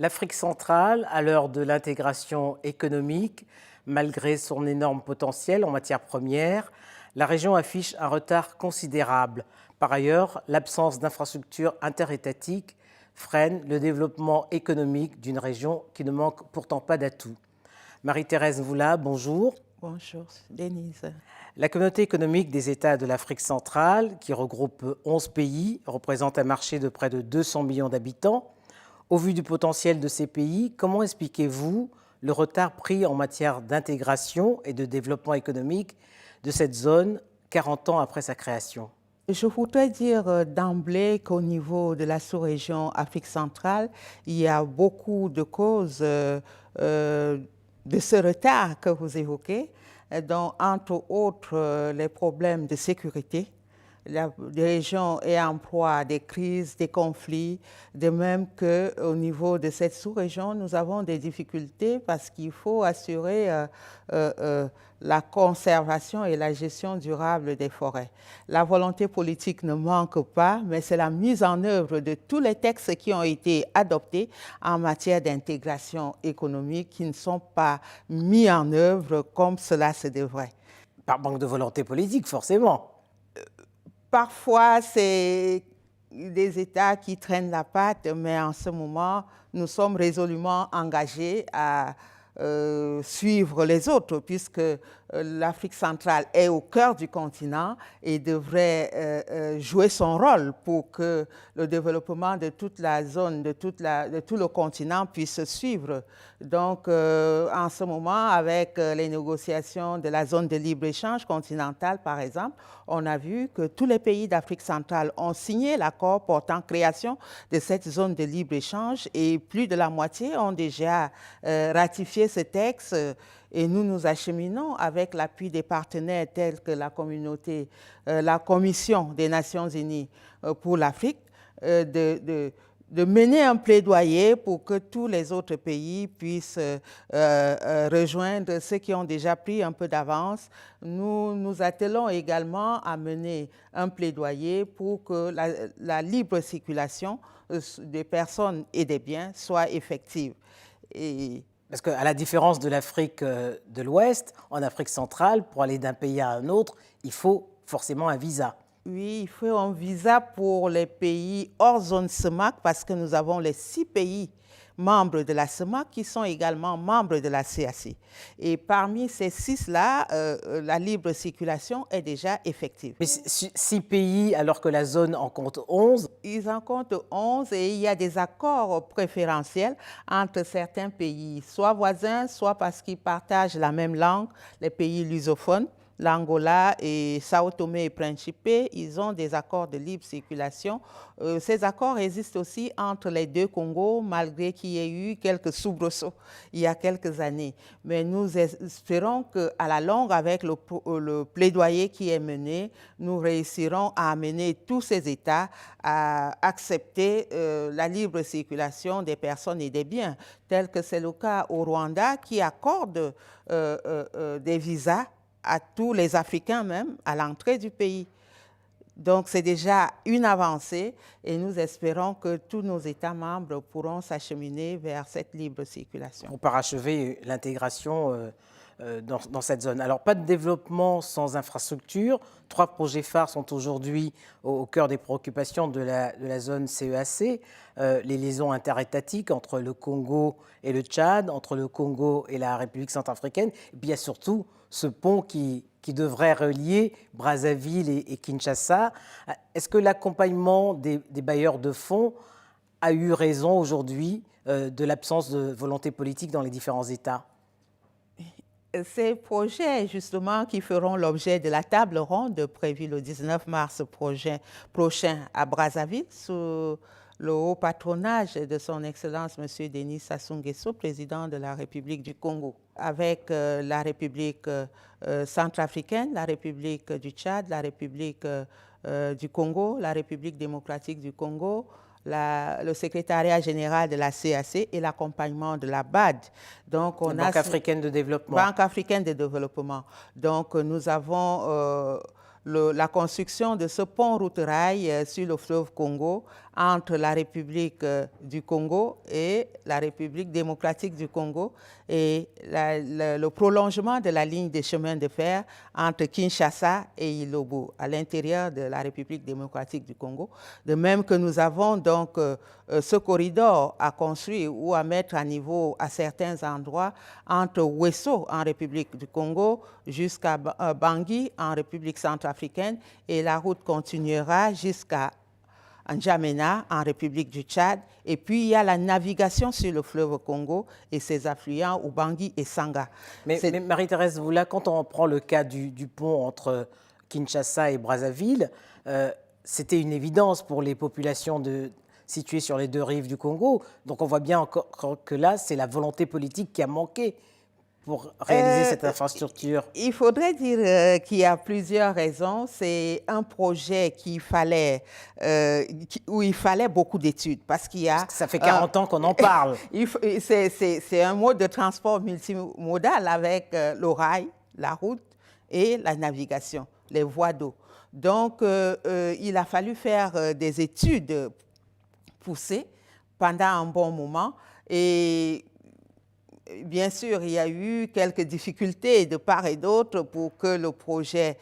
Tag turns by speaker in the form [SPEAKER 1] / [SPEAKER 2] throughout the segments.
[SPEAKER 1] L'Afrique centrale, à l'heure de l'intégration économique, malgré son énorme potentiel en matière première, la région affiche un retard considérable. Par ailleurs, l'absence d'infrastructures interétatiques freine le développement économique d'une région qui ne manque pourtant pas d'atouts. Marie-Thérèse Mvoula, bonjour.
[SPEAKER 2] Bonjour, Denise.
[SPEAKER 1] La communauté économique des États de l'Afrique centrale, qui regroupe 11 pays, représente un marché de près de 200 millions d'habitants. Au vu du potentiel de ces pays, comment expliquez-vous le retard pris en matière d'intégration et de développement économique de cette zone 40 ans après sa création?
[SPEAKER 2] Je voudrais dire d'emblée qu'au niveau de la sous-région Afrique centrale, il y a beaucoup de causes de ce retard que vous évoquez, dont entre autres les problèmes de sécurité. La région est en proie à des crises, des conflits, de même qu'au niveau de cette sous-région, nous avons des difficultés parce qu'il faut assurer la conservation et la gestion durable des forêts. La volonté politique ne manque pas, mais c'est la mise en œuvre de tous les textes qui ont été adoptés en matière d'intégration économique qui ne sont pas mis en œuvre comme cela se devrait.
[SPEAKER 1] Par manque de volonté politique, forcément.
[SPEAKER 2] Parfois, c'est des États qui traînent la patte, mais en ce moment, nous sommes résolument engagés à suivre les autres, puisque l'Afrique centrale est au cœur du continent et devrait jouer son rôle pour que le développement de toute la zone, de tout le continent puisse suivre. Donc, en ce moment, avec les négociations de la zone de libre-échange continentale, par exemple, on a vu que tous les pays d'Afrique centrale ont signé l'accord portant création de cette zone de libre-échange et plus de la moitié ont déjà ratifié ce texte. Et nous nous acheminons avec l'appui des partenaires tels que la communauté, la Commission des Nations Unies pour l'Afrique, de mener un plaidoyer pour que tous les autres pays puissent rejoindre ceux qui ont déjà pris un peu d'avance. Nous nous attelons également à mener un plaidoyer pour que la libre circulation des personnes et des biens soit effective.
[SPEAKER 1] Parce qu'à la différence de l'Afrique de l'Ouest, en Afrique centrale, pour aller d'un pays à un autre, il faut forcément un visa.
[SPEAKER 2] Oui, il faut un visa pour les pays hors zone CEMAC parce que nous avons les 6 pays membres de la CEMAC qui sont également membres de la CAC. Et parmi ces 6-là, la libre circulation est déjà effective.
[SPEAKER 1] Mais 6 pays alors que la zone en compte 11?
[SPEAKER 2] Ils en comptent 11 et il y a des accords préférentiels entre certains pays, soit voisins, soit parce qu'ils partagent la même langue, les pays lusophones. L'Angola et Sao Tomé et Principe, ils ont des accords de libre circulation. Ces accords existent aussi entre les deux Congos, malgré qu'il y ait eu quelques soubresauts il y a quelques années. Mais nous espérons qu'à la longue, avec le plaidoyer qui est mené, nous réussirons à amener tous ces États à accepter la libre circulation des personnes et des biens, tel que c'est le cas au Rwanda, qui accorde des visas à tous les Africains même, à l'entrée du pays. Donc c'est déjà une avancée et nous espérons que tous nos États membres pourront s'acheminer vers cette libre circulation.
[SPEAKER 1] Pour parachever l'intégration dans cette zone. Alors pas de développement sans infrastructure. 3 projets phares sont aujourd'hui au cœur des préoccupations de la zone CEAC. Les liaisons interétatiques entre le Congo et le Tchad, entre le Congo et la République centrafricaine. Et puis il y a surtout ce pont qui devrait relier Brazzaville et Kinshasa. Est-ce que l'accompagnement des bailleurs de fonds a eu raison aujourd'hui de l'absence de volonté politique dans les différents États?
[SPEAKER 2] Ces projets, justement, qui feront l'objet de la table ronde prévue le 19 mars prochain à Brazzaville, sous le haut patronage de son Excellence M. Denis Sassou Nguesso, président de la République du Congo, avec la République centrafricaine, la République du Tchad, la République du Congo, la République démocratique du Congo, le secrétariat général de la CAC et l'accompagnement de la BAD.
[SPEAKER 1] Donc, la Banque africaine de développement.
[SPEAKER 2] Banque africaine de développement. Donc, nous avons la construction de ce pont route-rail sur le fleuve Congo entre la République du Congo et la République démocratique du Congo et le prolongement de la ligne de chemin de fer entre Kinshasa et Ilobo à l'intérieur de la République démocratique du Congo. De même que nous avons donc ce corridor à construire ou à mettre à niveau à certains endroits entre Ouesso en République du Congo jusqu'à Bangui en République centrafricaine et la route continuera jusqu'à N'Djamena en République du Tchad. Et puis il y a la navigation sur le fleuve Congo et ses affluents Ubangui et Sanga.
[SPEAKER 1] Mais Marie-Thérèse Voula, quand on prend le cas du pont entre Kinshasa et Brazzaville, c'était une évidence pour les populations situées sur les deux rives du Congo. Donc on voit bien encore que là, c'est la volonté politique qui a manqué pour réaliser cette infrastructure.
[SPEAKER 2] Il faudrait dire qu'il y a plusieurs raisons. C'est un projet où il fallait beaucoup d'études parce qu'il y a...
[SPEAKER 1] Ça fait 40 ans qu'on en parle.
[SPEAKER 2] C'est un mode de transport multimodal avec le rail, la route et la navigation, les voies d'eau. Donc, il a fallu faire des études poussées pendant un bon moment et bien sûr, il y a eu quelques difficultés de part et d'autre pour que le projet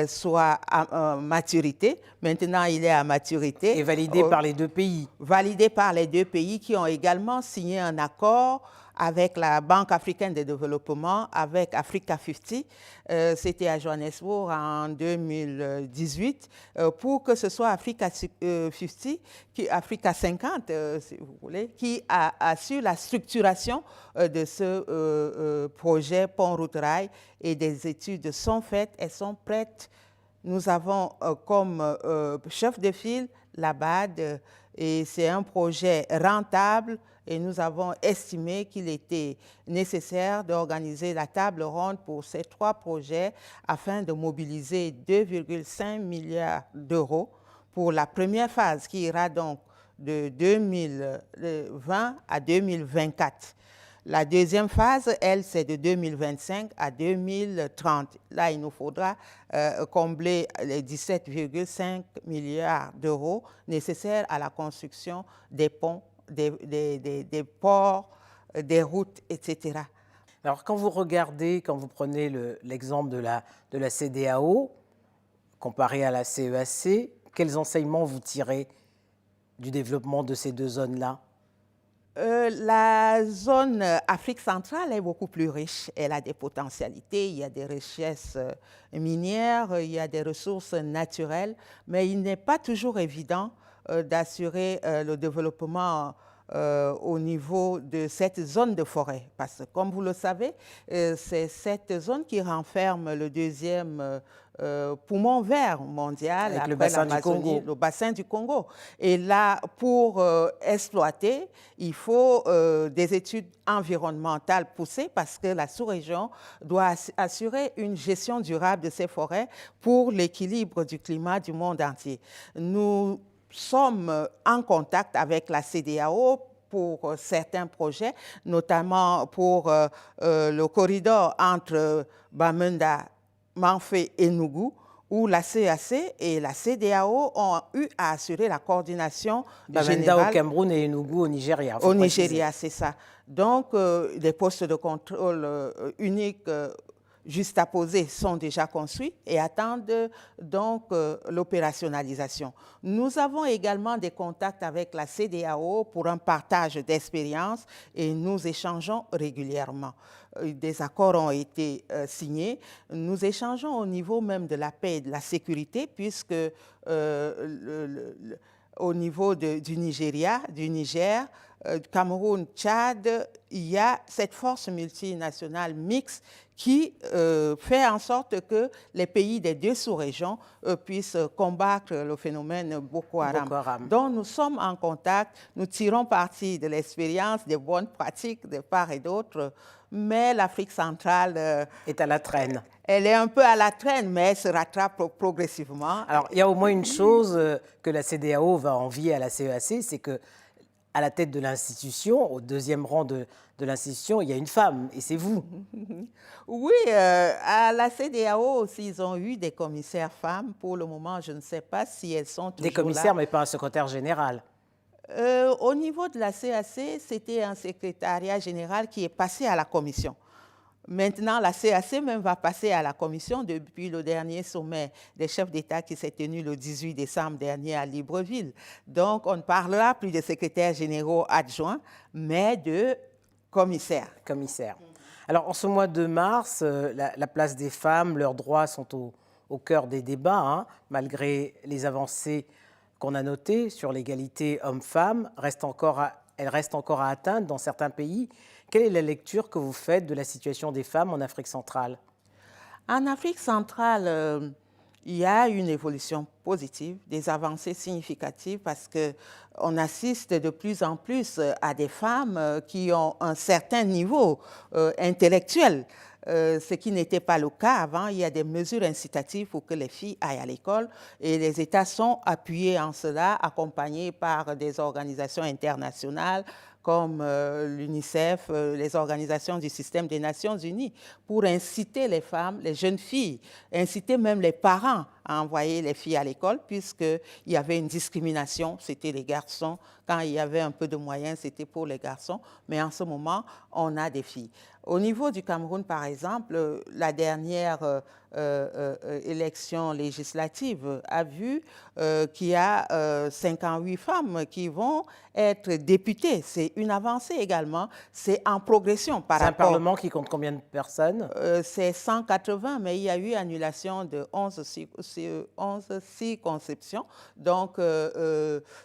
[SPEAKER 2] soit à maturité. Maintenant, il est à maturité.
[SPEAKER 1] Et validé par les deux pays.
[SPEAKER 2] Validé par les deux pays qui ont également signé un accord avec la Banque africaine de développement, avec Africa 50. C'était à Johannesburg en 2018, pour que ce soit Africa 50, Africa 50, si vous voulez, qui assure la structuration de ce projet pont-route-rail. Et des études sont faites, elles sont prêtes. Nous avons comme chef de file la BAD, et c'est un projet rentable. Et nous avons estimé qu'il était nécessaire d'organiser la table ronde pour ces 3 projets afin de mobiliser 2,5 milliards d'euros pour la première phase qui ira donc de 2020 à 2024. La deuxième phase, elle, c'est de 2025 à 2030. Là, il nous faudra combler les 17,5 milliards d'euros nécessaires à la construction des ponts, des ports, des routes, etc.
[SPEAKER 1] Alors, quand vous regardez, quand vous prenez l'exemple de la CEDEAO, comparé à la CEAC, quels enseignements vous tirez du développement de ces deux zones-là?
[SPEAKER 2] La zone Afrique centrale est beaucoup plus riche. Elle a des potentialités, il y a des richesses minières, il y a des ressources naturelles, mais il n'est pas toujours évident d'assurer le développement au niveau de cette zone de forêt. Parce que, comme vous le savez, c'est cette zone qui renferme le deuxième poumon vert mondial
[SPEAKER 1] avec
[SPEAKER 2] après
[SPEAKER 1] le bassin du Congo.
[SPEAKER 2] Le bassin du Congo. Et là, pour exploiter, il faut des études environnementales poussées parce que la sous-région doit assurer une gestion durable de ces forêts pour l'équilibre du climat du monde entier. Nous sommes en contact avec la CEDEAO pour certains projets, notamment pour le corridor entre Bamenda, Manfé et Nougou, où la CEAC et la CEDEAO ont eu à assurer la coordination
[SPEAKER 1] Bamenda au Cameroun et Enugu au Nigeria.
[SPEAKER 2] Au Nigeria, c'est ça. Donc, des postes de contrôle uniques juxtaposés sont déjà construits et attendent donc l'opérationnalisation. Nous avons également des contacts avec la CEDEAO pour un partage d'expériences et nous échangeons régulièrement. Des accords ont été signés. Nous échangeons au niveau même de la paix et de la sécurité puisque au niveau du Nigeria, du Niger, Cameroun, Tchad, il y a cette force multinationale mixte qui fait en sorte que les pays des deux sous-régions puissent combattre le phénomène Boko Haram. Donc nous sommes en contact, nous tirons parti de l'expérience, des bonnes pratiques de part et d'autre, mais l'Afrique centrale
[SPEAKER 1] est à la traîne.
[SPEAKER 2] Elle est un peu à la traîne, mais elle se rattrape progressivement.
[SPEAKER 1] Alors, il y a au moins une chose que la CEDEAO va envier à la CEAC, c'est que à la tête de l'institution, au deuxième rang de l'institution, il y a une femme, et c'est vous.
[SPEAKER 2] Oui, à la CEDEAO aussi, ils ont eu des commissaires femmes. Pour le moment, je ne sais pas si elles sont toujours là.
[SPEAKER 1] Des commissaires, mais pas un secrétaire général.
[SPEAKER 2] Au niveau de la CAC, c'était un secrétariat général qui est passé à la commission. Maintenant, la CAC même va passer à la commission depuis le dernier sommet des chefs d'État qui s'est tenu le 18 décembre dernier à Libreville. Donc, on ne parlera plus de secrétaires généraux adjoints, mais de commissaires.
[SPEAKER 1] Commissaire. Alors, en ce mois de mars, la place des femmes, leurs droits sont au cœur des débats, hein, malgré les avancées qu'on a notées sur l'égalité homme-femme, elle reste encore à atteindre dans certains pays. Quelle est la lecture que vous faites de la situation des femmes en Afrique centrale?
[SPEAKER 2] En Afrique centrale, il y a une évolution positive, des avancées significatives parce qu'on assiste de plus en plus à des femmes qui ont un certain niveau intellectuel, ce qui n'était pas le cas avant. Il y a des mesures incitatives pour que les filles aillent à l'école et les États sont appuyés en cela, accompagnés par des organisations internationales comme l'UNICEF, les organisations du système des Nations Unies, pour inciter les femmes, les jeunes filles, inciter même les parents à envoyer les filles à l'école, puisqu'il y avait une discrimination, c'était les garçons. Quand il y avait un peu de moyens, c'était pour les garçons, mais en ce moment, on a des filles. Au niveau du Cameroun, par exemple, la dernière élection législative a vu qu'il y a 58 femmes qui vont être députées. C'est une avancée également. C'est en progression par rapport...
[SPEAKER 1] C'est un Parlement qui compte combien de personnes?
[SPEAKER 2] C'est 180, mais il y a eu annulation de 11 circonscriptions. Donc,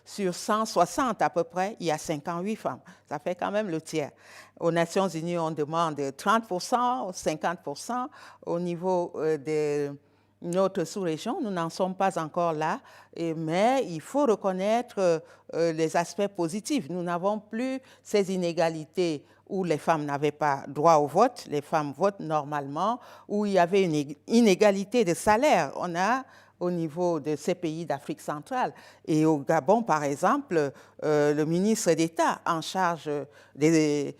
[SPEAKER 2] sur 160 à peu près, il y a 58 femmes. Ça fait quand même le tiers. Aux Nations Unies, on demande 30%, 50%. Au niveau de notre sous-région, nous n'en sommes pas encore là, mais il faut reconnaître les aspects positifs. Nous n'avons plus ces inégalités où les femmes n'avaient pas droit au vote, les femmes votent normalement, où il y avait une inégalité de salaire. On a au niveau de ces pays d'Afrique centrale. Et au Gabon, par exemple, le ministre d'État en charge de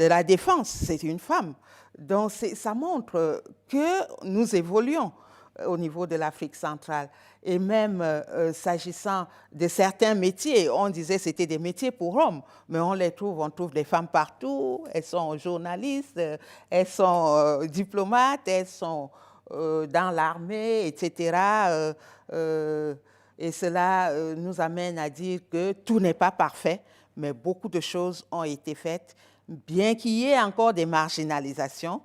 [SPEAKER 2] la défense, c'est une femme. Donc, ça montre que nous évoluons au niveau de l'Afrique centrale. Et même s'agissant de certains métiers, on disait que c'était des métiers pour hommes, mais on trouve des femmes partout, elles sont journalistes, elles sont diplomates, elles sont dans l'armée, etc. Et cela nous amène à dire que tout n'est pas parfait, mais beaucoup de choses ont été faites, bien qu'il y ait encore des marginalisations.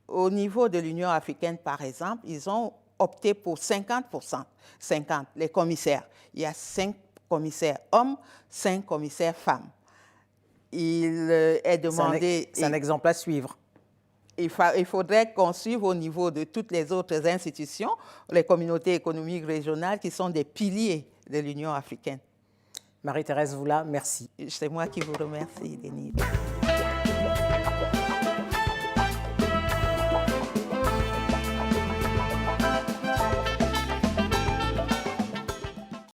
[SPEAKER 2] Au niveau de l'Union africaine, par exemple, ils ont opté pour 50%, 50, les commissaires. Il y a 5 commissaires hommes, 5 commissaires femmes. Il est demandé...
[SPEAKER 1] C'est un exemple à suivre.
[SPEAKER 2] Il faudrait qu'on suive au niveau de toutes les autres institutions, les communautés économiques régionales qui sont des piliers de l'Union africaine.
[SPEAKER 1] Marie-Thérèse Voula, merci.
[SPEAKER 2] C'est moi qui vous remercie, Denise.